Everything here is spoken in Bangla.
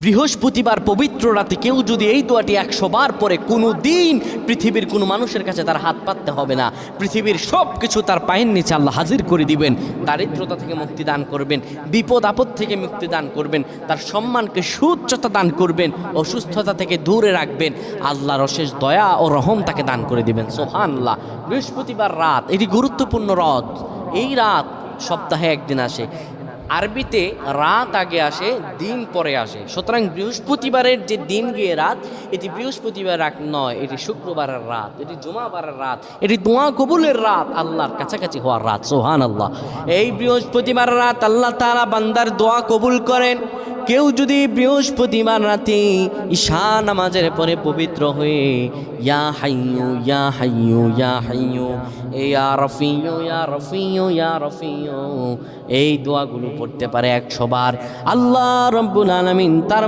বৃহস্পতিবার পবিত্র রাতে কেউ যদি এই দোয়াটি 100 বার পরে কোনো দিন পৃথিবীর কোনো মানুষের কাছে তার হাত পাততে হবে না। পৃথিবীর সব কিছু তার পায়ের নিচে আল্লাহ হাজির করে দিবেন। দারিদ্রতা থেকে মুক্তি দান করবেন, বিপদ আপদ থেকে মুক্তি দান করবেন, তার সম্মানকে সুউচ্চতা দান করবেন, অসুস্থতা থেকে দূরে রাখবেন। আল্লাহর অশেষ দয়া ও রহম তাকে দান করে দিবেন। সুবহানাল্লাহ। বৃহস্পতিবার রাত এটি গুরুত্বপূর্ণ রাত। এই রাত সপ্তাহে একদিন আসে। আরবিতে রাত আগে আসে, দিন পরে আসে। সুতরাং বৃহস্পতিবারের যে দিন গিয়ে রাত, এটি বৃহস্পতিবার রাত নয়, এটি শুক্রবারের রাত, এটি জুমাবারের রাত, এটি দোয়া কবুলের রাত, আল্লাহর কাছাকাছি হওয়ার রাত। সুবহানাল্লাহ। এই বৃহস্পতিবার রাত আল্লাহ তাআলা বান্দার দোয়া কবুল করেন। কেউ যদি বৃহস্পতিবার রাতে ঈশা নামাজের পরে পবিত্র হয়ে ইয়া হাইয়ু ইয়া হাইয়ু ইয়া হাইয়ু ইয়া রফিয়ু ইয়া রফিয়ু ইয়া রফিয়ু এই দোয়াগুলো পড়তে পারে 100 বার, আল্লাহ রাব্বুল আলামিন তার